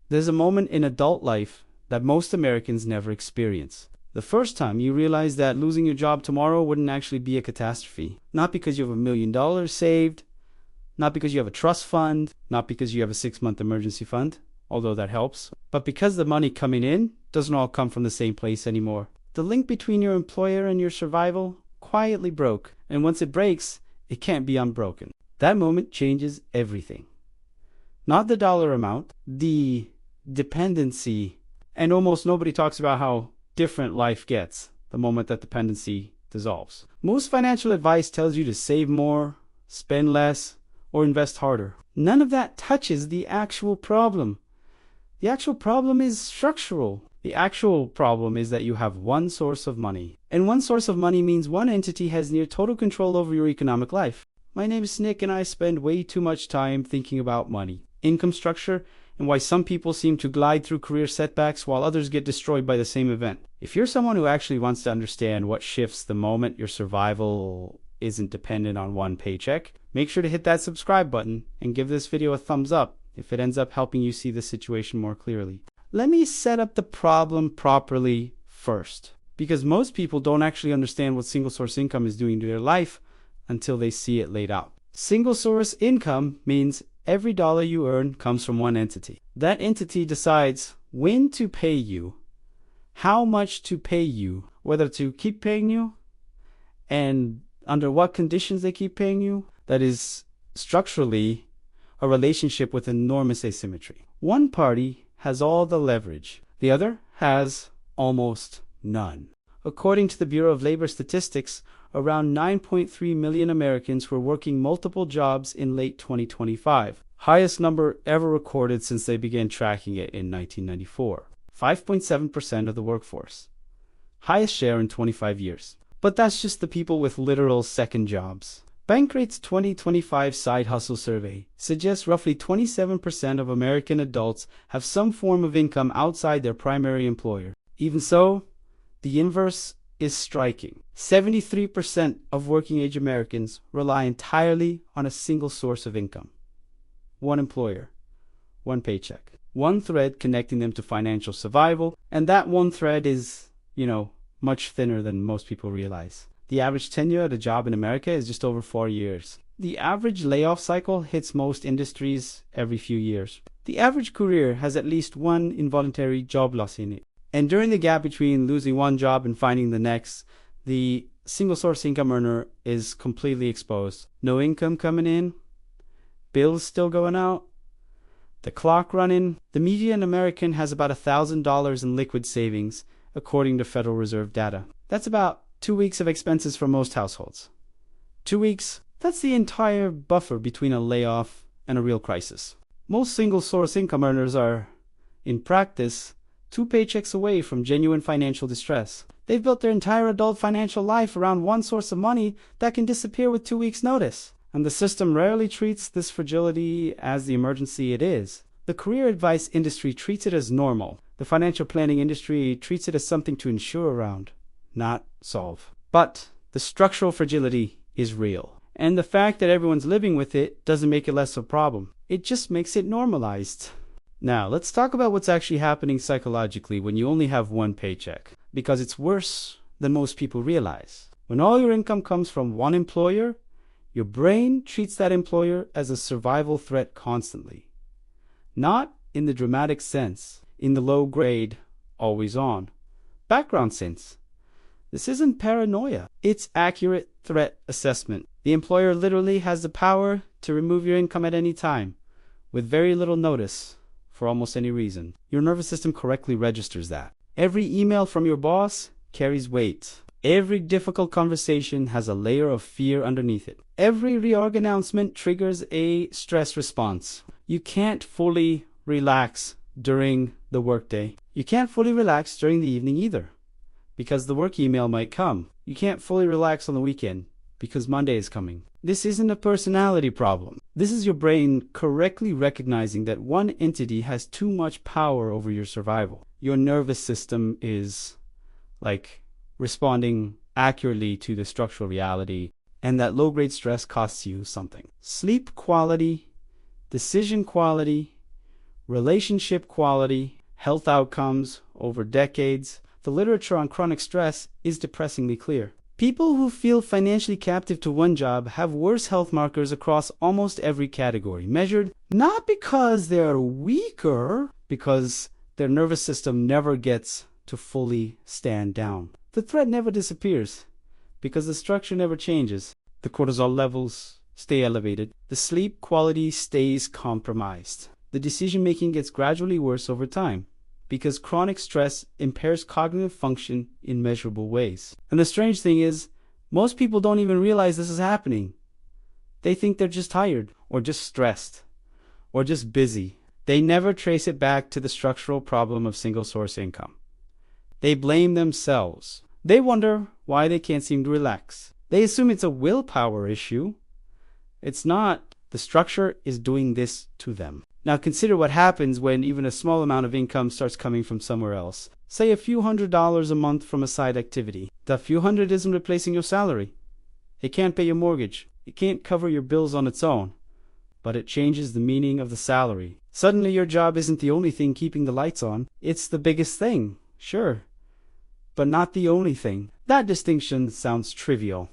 There's a moment in adult life that most Americans never experience. The first time you realize that losing your job tomorrow wouldn't actually be a catastrophe. Not because you have $1 million saved, not because you have a trust fund, not because you have a 6-month emergency fund, although that helps, but because the money coming in doesn't all come from the same place anymore. The link between your employer and your survival quietly broke, and once it breaks, it can't be unbroken. That moment changes everything. Not the dollar amount, the dependency, and almost nobody talks about how different life gets the moment that dependency dissolves. Most financial advice tells you to save more, spend less, or invest harder. None of that touches the actual problem. The actual problem is structural. The actual problem is that you have one source of money. And one source of money means one entity has near total control over your economic life. My name is Nick, and I spend way too much time thinking about money, income structure, and why some people seem to glide through career setbacks while others get destroyed by the same event. If you're someone who actually wants to understand what shifts the moment your survival isn't dependent on one paycheck, make sure to hit that subscribe button and give this video a thumbs up if it ends up helping you see the situation more clearly. Let me set up the problem properly first, because most people don't actually understand what single source income is doing to their life until they see it laid out. Single source income means every dollar you earn comes from one entity. That entity decides when to pay you, how much to pay you, whether to keep paying you, and under what conditions they keep paying you. That is structurally a relationship with enormous asymmetry. One party has all the leverage. The other has almost none. According to the Bureau of Labor Statistics, around 9.3 million Americans were working multiple jobs in late 2025. Highest number ever recorded since they began tracking it in 1994. 5.7% of the workforce. Highest share in 25 years. But that's just the people with literal second jobs. Bankrate's 2025 Side Hustle Survey suggests roughly 27% of American adults have some form of income outside their primary employer. Even so, the inverse is striking. 73% of working-age Americans rely entirely on a single source of income. One employer, one paycheck, one thread connecting them to financial survival, and that one thread is, much thinner than most people realize. The average tenure at a job in America is just over 4 years. The average layoff cycle hits most industries every few years. The average career has at least one involuntary job loss in it. And during the gap between losing one job and finding the next, the single source income earner is completely exposed. No income coming in, bills still going out, the clock running. The median American has about $1,000 in liquid savings, according to Federal Reserve data. That's about 2 weeks of expenses for most households. 2 weeks, that's the entire buffer between a layoff and a real crisis. Most single source income earners are, in practice, 2 paychecks away from genuine financial distress. They've built their entire adult financial life around one source of money that can disappear with 2 weeks' notice. And the system rarely treats this fragility as the emergency it is. The career advice industry treats it as normal. The financial planning industry treats it as something to insure around, not solve. But the structural fragility is real. And the fact that everyone's living with it doesn't make it less of a problem. It just makes it normalized. Now, let's talk about what's actually happening psychologically when you only have one paycheck, because it's worse than most people realize. When all your income comes from one employer, your brain treats that employer as a survival threat constantly. Not in the dramatic sense, in the low grade, always on, background sense. This isn't paranoia. It's accurate threat assessment. The employer literally has the power to remove your income at any time, with very little notice, for almost any reason. Your nervous system correctly registers that. Every email from your boss carries weight. Every difficult conversation has a layer of fear underneath it. Every reorg announcement triggers a stress response. You can't fully relax during the workday. You can't fully relax during the evening either, because the work email might come. You can't fully relax on the weekend, because Monday is coming. This isn't a personality problem. This is your brain correctly recognizing that one entity has too much power over your survival. Your nervous system is responding accurately to the structural reality, and that low-grade stress costs you something. Sleep quality, decision quality, relationship quality, health outcomes over decades. The literature on chronic stress is depressingly clear. People who feel financially captive to one job have worse health markers across almost every category, measured not because they're weaker, because their nervous system never gets to fully stand down. The threat never disappears because the structure never changes. The cortisol levels stay elevated. The sleep quality stays compromised. The decision-making gets gradually worse over time because chronic stress impairs cognitive function in measurable ways. And the strange thing is, most people don't even realize this is happening. They think they're just tired, or just stressed, or just busy. They never trace it back to the structural problem of single-source income. They blame themselves. They wonder why they can't seem to relax. They assume it's a willpower issue. It's not. The structure is doing this to them. Now consider what happens when even a small amount of income starts coming from somewhere else. Say a few $100s a month from a side activity. That few hundred isn't replacing your salary. It can't pay your mortgage. It can't cover your bills on its own. But it changes the meaning of the salary. Suddenly your job isn't the only thing keeping the lights on. It's the biggest thing, sure, but not the only thing. That distinction sounds trivial.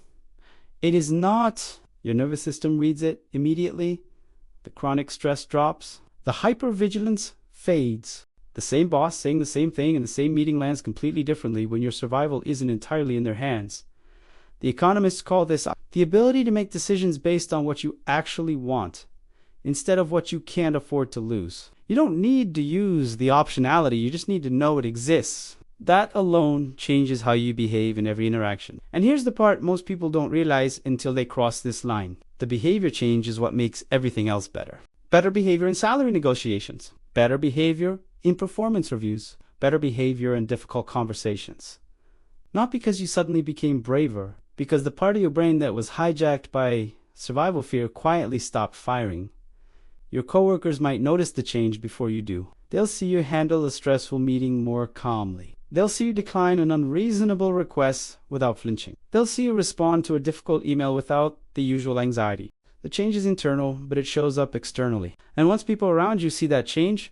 It is not. Your nervous system reads it immediately. The chronic stress drops. The hypervigilance fades. The same boss saying the same thing and the same meeting lands completely differently when your survival isn't entirely in their hands. The economists call this the ability to make decisions based on what you actually want, instead of what you can't afford to lose. You don't need to use the optionality, you just need to know it exists. That alone changes how you behave in every interaction. And here's the part most people don't realize until they cross this line. The behavior change is what makes everything else better. Better behavior in salary negotiations. Better behavior in performance reviews. Better behavior in difficult conversations. Not because you suddenly became braver, because the part of your brain that was hijacked by survival fear quietly stopped firing. Your coworkers might notice the change before you do. They'll see you handle a stressful meeting more calmly. They'll see you decline an unreasonable request without flinching. They'll see you respond to a difficult email without the usual anxiety. The change is internal, but it shows up externally. And once people around you see that change,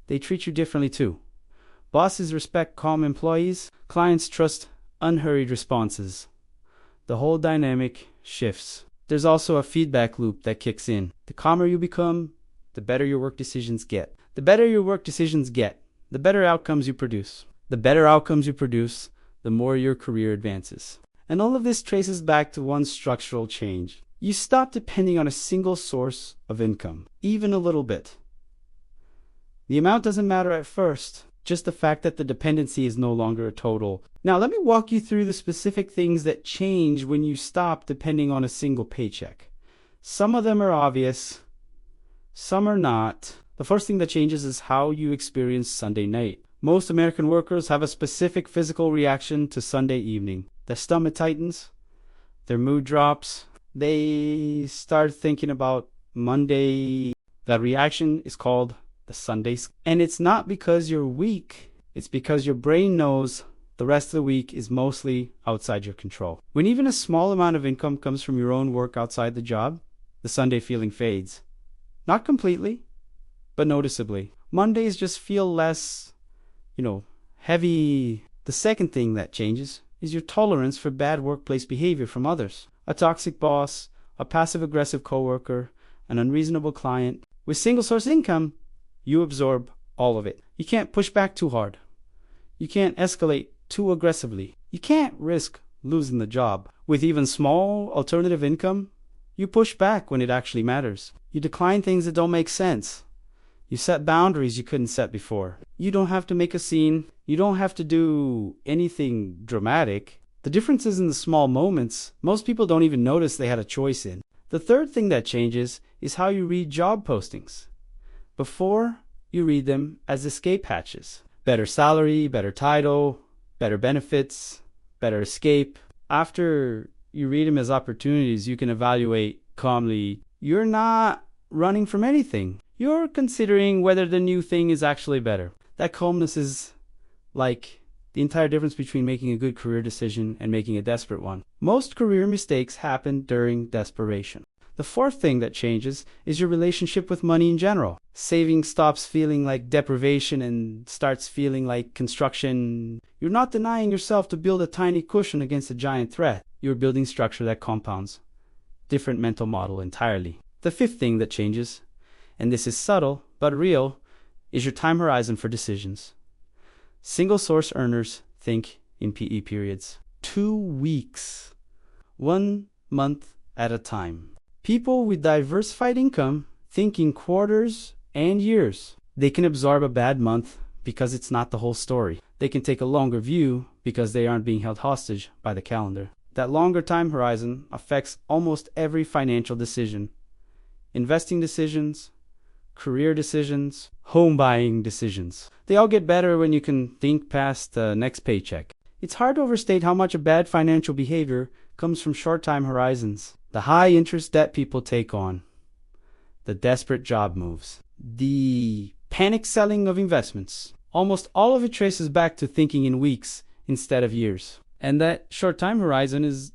they treat you differently too. Bosses respect calm employees. Clients trust unhurried responses. The whole dynamic shifts. There's also a feedback loop that kicks in. The calmer you become, the better your work decisions get. The better your work decisions get, the better outcomes you produce. The better outcomes you produce, the more your career advances. And all of this traces back to one structural change. You stop depending on a single source of income, even a little bit. The amount doesn't matter at first, just the fact that the dependency is no longer a total. Now let me walk you through the specific things that change when you stop depending on a single paycheck. Some of them are obvious, some are not. The first thing that changes is how you experience Sunday night. Most American workers have a specific physical reaction to Sunday evening. Their stomach tightens, their mood drops, they start thinking about Monday. That reaction is called the Sunday. And it's not because you're weak, it's because your brain knows the rest of the week is mostly outside your control. When even a small amount of income comes from your own work outside the job, the Sunday feeling fades. Not completely, but noticeably. Mondays just feel less, heavy. The second thing that changes is your tolerance for bad workplace behavior from others. A toxic boss, a passive-aggressive coworker, an unreasonable client. With single-source income, you absorb all of it. You can't push back too hard. You can't escalate too aggressively. You can't risk losing the job. With even small alternative income, you push back when it actually matters. You decline things that don't make sense. You set boundaries you couldn't set before. You don't have to make a scene. You don't have to do anything dramatic. The difference is in the small moments most people don't even notice they had a choice in. The third thing that changes is how you read job postings. Before, you read them as escape hatches. Better salary, better title, better benefits, better escape. After you read them as opportunities, you can evaluate calmly. You're not running from anything. You're considering whether the new thing is actually better. That calmness is like the entire difference between making a good career decision and making a desperate one. Most career mistakes happen during desperation. The fourth thing that changes is your relationship with money in general. Saving stops feeling like deprivation and starts feeling like construction. You're not denying yourself to build a tiny cushion against a giant threat. You're building structure that compounds. Different mental model entirely. The fifth thing that changes, and this is subtle but real, is your time horizon for decisions. Single source earners think in PE periods. 2 weeks. 1 month at a time. People with diversified income think in quarters and years. They can absorb a bad month because it's not the whole story. They can take a longer view because they aren't being held hostage by the calendar. That longer time horizon affects almost every financial decision. Investing decisions, career decisions, home buying decisions. They all get better when you can think past the next paycheck. It's hard to overstate how much of bad financial behavior comes from short time horizons. The high interest debt people take on. The desperate job moves. The panic selling of investments. Almost all of it traces back to thinking in weeks instead of years. And that short time horizon is,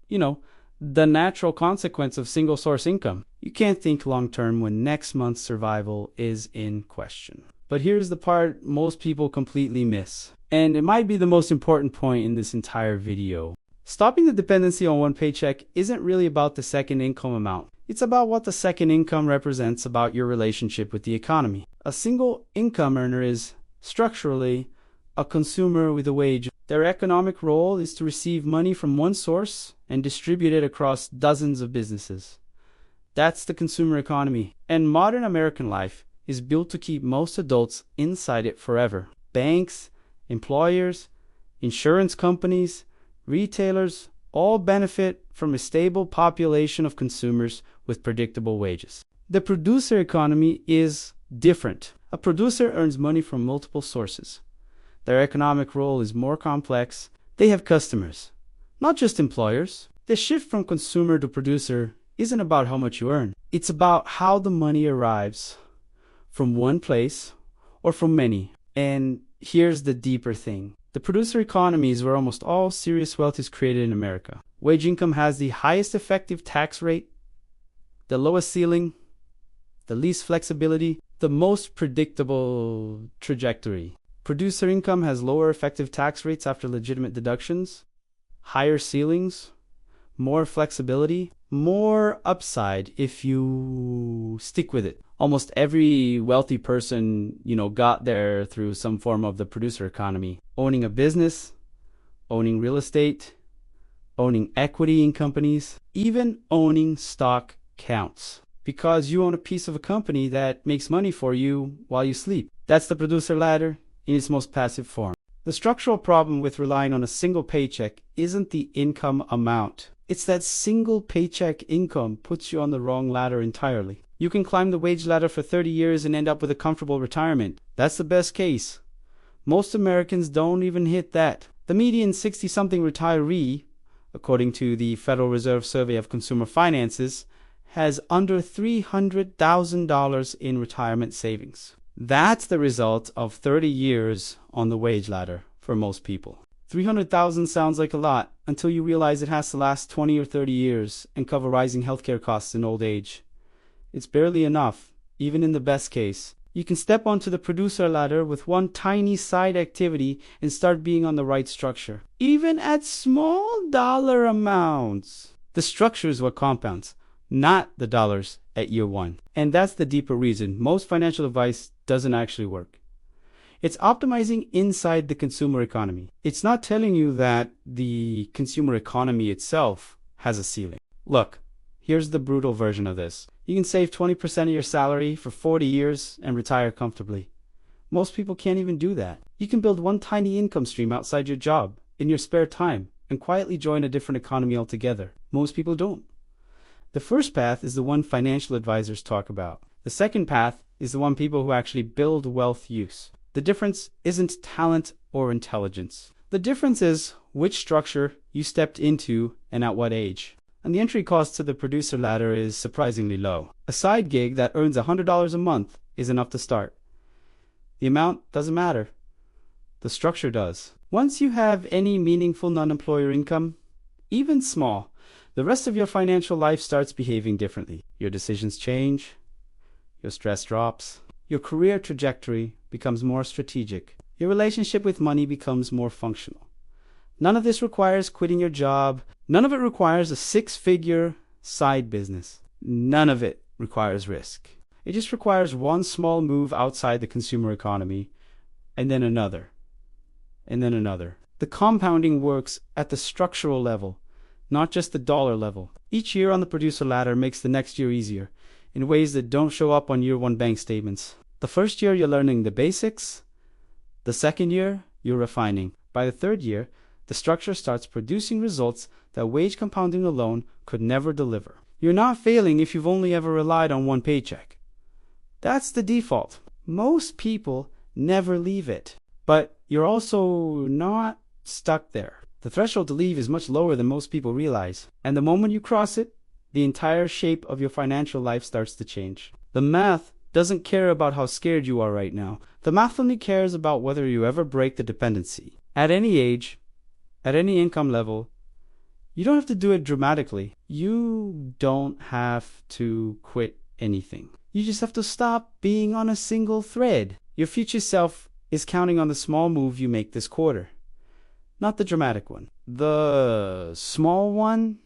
the natural consequence of single source income. You can't think long term when next month's survival is in question. But here's the part most people completely miss. And it might be the most important point in this entire video. Stopping the dependency on one paycheck isn't really about the second income amount. It's about what the second income represents about your relationship with the economy. A single income earner is, structurally, a consumer with a wage. Their economic role is to receive money from one source and distribute it across dozens of businesses. That's the consumer economy. And modern American life is built to keep most adults inside it forever. Banks, employers, insurance companies, retailers all benefit from a stable population of consumers with predictable wages. The producer economy is different. A producer earns money from multiple sources. Their economic role is more complex. They have customers, not just employers. The shift from consumer to producer isn't about how much you earn. It's about how the money arrives from one place or from many. And here's the deeper thing. The producer economy is where almost all serious wealth is created in America. Wage income has the highest effective tax rate, the lowest ceiling, the least flexibility, the most predictable trajectory. Producer income has lower effective tax rates after legitimate deductions, higher ceilings, more flexibility, more upside if you stick with it. Almost every wealthy person, got there through some form of the producer economy. Owning a business, owning real estate, owning equity in companies, even owning stock counts. Because you own a piece of a company that makes money for you while you sleep. That's the producer ladder in its most passive form. The structural problem with relying on a single paycheck isn't the income amount. It's that single paycheck income puts you on the wrong ladder entirely. You can climb the wage ladder for 30 years and end up with a comfortable retirement. That's the best case. Most Americans don't even hit that. The median 60-something retiree, according to the Federal Reserve Survey of Consumer Finances, has under $300,000 in retirement savings. That's the result of 30 years on the wage ladder for most people. 300,000 sounds like a lot until you realize it has to last 20 or 30 years and cover rising healthcare costs in old age. It's barely enough, even in the best case. You can step onto the producer ladder with one tiny side activity and start being on the right structure. Even at small dollar amounts. The structure is what compounds, not the dollars at year one. And that's the deeper reason most financial advice doesn't actually work. It's optimizing inside the consumer economy. It's not telling you that the consumer economy itself has a ceiling. Look, here's the brutal version of this. You can save 20% of your salary for 40 years and retire comfortably. Most people can't even do that. You can build one tiny income stream outside your job, in your spare time, and quietly join a different economy altogether. Most people don't. The first path is the one financial advisors talk about. The second path is the one people who actually build wealth use. The difference isn't talent or intelligence. The difference is which structure you stepped into and at what age. And the entry cost to the producer ladder is surprisingly low. A side gig that earns $100 a month is enough to start. The amount doesn't matter. The structure does. Once you have any meaningful non-employer income, even small, the rest of your financial life starts behaving differently. Your decisions change, your stress drops, your career trajectory becomes more strategic, your relationship with money becomes more functional. None of this requires quitting your job. None of it requires a six-figure side business. None of it requires risk. It just requires one small move outside the consumer economy, and then another, and then another. The compounding works at the structural level, not just the dollar level. Each year on the producer ladder makes the next year easier, in ways that don't show up on year one bank statements. The first year you're learning the basics. The second year, you're refining. By the third year, the structure starts producing results that wage compounding alone could never deliver. You're not failing if you've only ever relied on one paycheck. That's the default. Most people never leave it. But you're also not stuck there. The threshold to leave is much lower than most people realize. And the moment you cross it, the entire shape of your financial life starts to change. The math doesn't care about how scared you are right now. The math only cares about whether you ever break the dependency. At any age, at any income level, you don't have to do it dramatically. You don't have to quit anything. You just have to stop being on a single thread. Your future self is counting on the small move you make this quarter, not the dramatic one. The small one,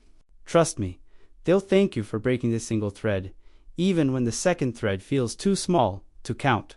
trust me, they'll thank you for breaking this single thread, even when the second thread feels too small to count.